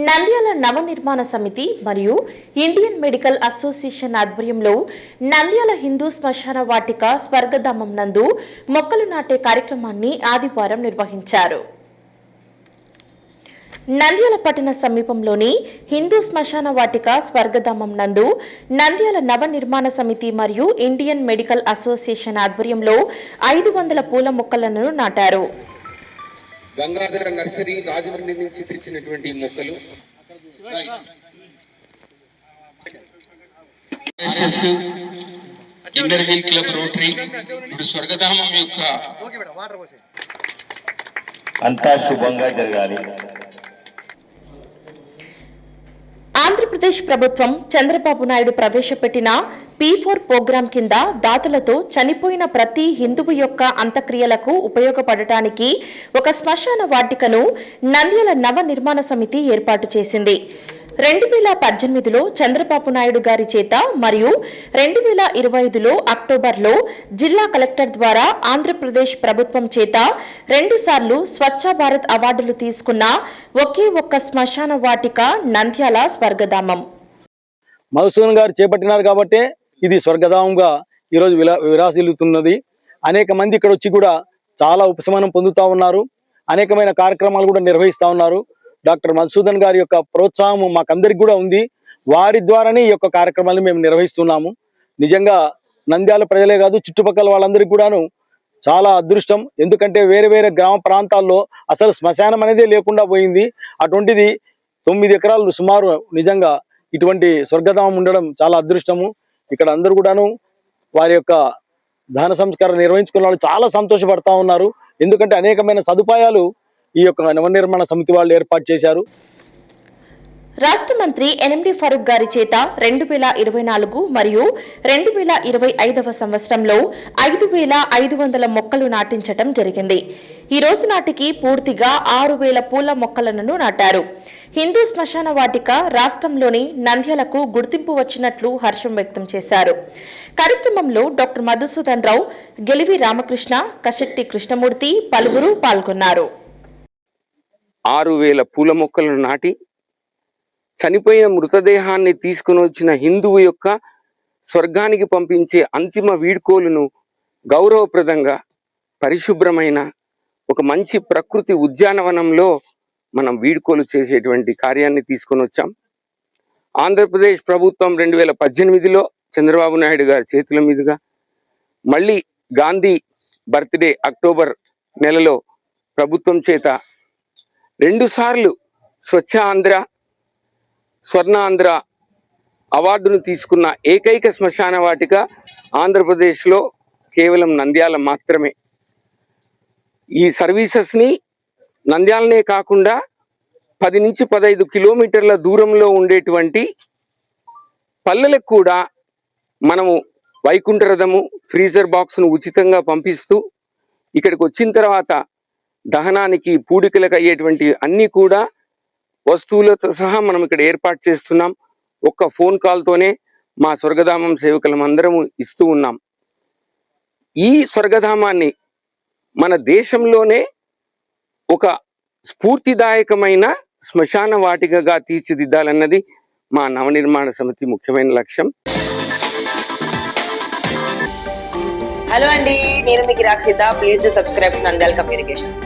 నంద్యాల నవ నిర్మాణ సమితి మరియు ఇండియన్ మెడికల్ అసోసియేషన్ ఆధ్వర్యంలో నంద్యాల హిందూ శ్మశాన వాటిక స్వర్గధామం నందు మొక్కలు నాటే కార్యక్రమాన్ని ఆదివారం నిర్వహించారు. నంద్యాల పట్టణ సమీపంలోని హిందూ శ్మశాన వాటిక స్వర్గధామం నందు నంద్యాల నవ నిర్మాణ సమితి మరియు ఇండియన్ మెడికల్ అసోసియేషన్ ఆధ్వర్యంలో 500 పూల మొక్కలను నాటారు. గంగాధర నర్సరీ రాజమండ్రి నుంచి తెచ్చినటువంటి మొక్కలు ఇంటర్వ్యూ క్లబ్ రోటరీ ఇప్పుడు స్వర్గధామం యొక్క అంతా శుభంగా జరగాలి. ఆంధ్రప్రదేశ్ ప్రభుత్వం చంద్రబాబు నాయుడు ప్రవేశపెట్టిన P4 ప్రోగ్రాం కింద దాతలతో చనిపోయిన ప్రతి హిందువు యొక్క అంత్యక్రియలకు ఉపయోగపడటానికి ఒక శ్మశాన వాటికను నంద్యాల నవ నిర్మాణ సమితి ఏర్పాటు చేసింది. 2018లో చంద్రబాబు నాయుడు గారి చేత మరియు 2025లో అక్టోబర్లో జిల్లా కలెక్టర్ ద్వారా ఆంధ్రప్రదేశ్ ప్రభుత్వం చేత 2 సార్లు స్వచ్ఛ భారత్ అవార్డులు తీసుకున్న ఒకే ఒక్క శ్మశాన వాటిక నంద్యాల స్వర్గధామం. మధుసూదన్ గారు చేపట్టినారు కాబట్టి ఇది స్వర్గధామంగా ఈరోజు విరాసిల్లుతున్నది. అనేక మంది ఇక్కడ వచ్చి కూడా చాలా ఉపశమనం పొందుతూ ఉన్నారు. అనేకమైన కార్యక్రమాలు కూడా నిర్వహిస్తూ ఉన్నారు. డాక్టర్ మధుసూదన్ గారి యొక్క ప్రోత్సాహం మాకందరికి కూడా ఉంది. వారి ద్వారానే ఈ యొక్క కార్యక్రమాలను మేము నిర్వహిస్తున్నాము. నిజంగా నంద్యాల ప్రజలే కాదు, చుట్టుపక్కల వాళ్ళందరికీ కూడాను చాలా అదృష్టం. ఎందుకంటే వేరే వేరే గ్రామ ప్రాంతాల్లో అసలు శ్మశానం అనేదే లేకుండా పోయింది. అటువంటిది 9 ఎకరాలు సుమారు నిజంగా ఇటువంటి స్వర్గధామం ఉండడం చాలా అదృష్టము. ఇక్కడ అందరూ కూడాను వారి యొక్క దహన సంస్కారం నిర్వహించుకున్న వాళ్ళు చాలా సంతోషపడతా ఉన్నారు. ఎందుకంటే అనేకమైన సదుపాయాలు ఈ యొక్క నవనిర్మాణ సమితి వాళ్ళు ఏర్పాటు చేశారు. రాష్ట్ర మంత్రి ఎన్ఎండి ఫరూక్ గారి చేత 2024 మరియు 2025వ సంవత్సరంలో 5500 మొక్కలు నాటించటం జరిగింది. ఈ రోజు నాటికి పూర్తిగా 6000 పూల మొక్కలను నాటారు. హిందూ శ్మశాన వాటిక రాష్ట్రంలోని నంద్యాలకు గుర్తింపు వచ్చినట్లు హర్షం వ్యక్తం చేశారు. కార్యక్రమంలో డాక్టర్ మధుసూదన్ రావు, గెలివి రామకృష్ణ, కశెట్టి కృష్ణమూర్తి పలువురు పాల్గొన్నారు. 6000 పూల మొక్కలను నాటి చనిపోయిన మృతదేహాన్ని తీసుకుని వచ్చిన హిందువు యొక్క స్వర్గానికి పంపించే అంతిమ వీడ్కోలును గౌరవప్రదంగా పరిశుభ్రమైన ఒక మంచి ప్రకృతి ఉద్యానవనంలో మనం వీడ్కోలు చేసేటువంటి కార్యాన్ని తీసుకొని వచ్చాం. ఆంధ్రప్రదేశ్ ప్రభుత్వం 2018లో చంద్రబాబు నాయుడు గారి చేతుల మీదుగా, మళ్ళీ గాంధీ బర్త్డే అక్టోబర్ నెలలో ప్రభుత్వం చేత 2 సార్లు స్వచ్ఛ ఆంధ్ర, స్వర్ణ ఆంధ్ర అవార్డును తీసుకున్న ఏకైక శ్మశాన వాటిక ఆంధ్రప్రదేశ్లో కేవలం నంద్యాల మాత్రమే. ఈ సర్వీసెస్ని నంద్యాలనే కాకుండా 10 నుంచి 15 కిలోమీటర్ల దూరంలో ఉండేటువంటి పల్లెలకు కూడా మనము వైకుంఠ రథము, ఫ్రీజర్ బాక్స్ను ఉచితంగా పంపిస్తూ ఇక్కడికి వచ్చిన తర్వాత దహనానికి పూడికలకు అయ్యేటువంటి అన్నీ కూడా వస్తువులతో సహా మనం ఇక్కడ ఏర్పాటు చేస్తున్నాం. ఒక్క ఫోన్ కాల్తోనే మా స్వర్గధామం సేవకులం అందరము ఇస్తూ ఉన్నాం. ఈ స్వర్గధామాన్ని మన దేశంలోనే ఒక స్ఫూర్తిదాయకమైన శ్మశాన వాటికగా తీర్చిదిద్దాలన్నది మా నవనిర్మాణ సమితి ముఖ్యమైన లక్ష్యం. హలో అండి, నేను మీకు Rakshitha. Please do subscribe Nandyal communications.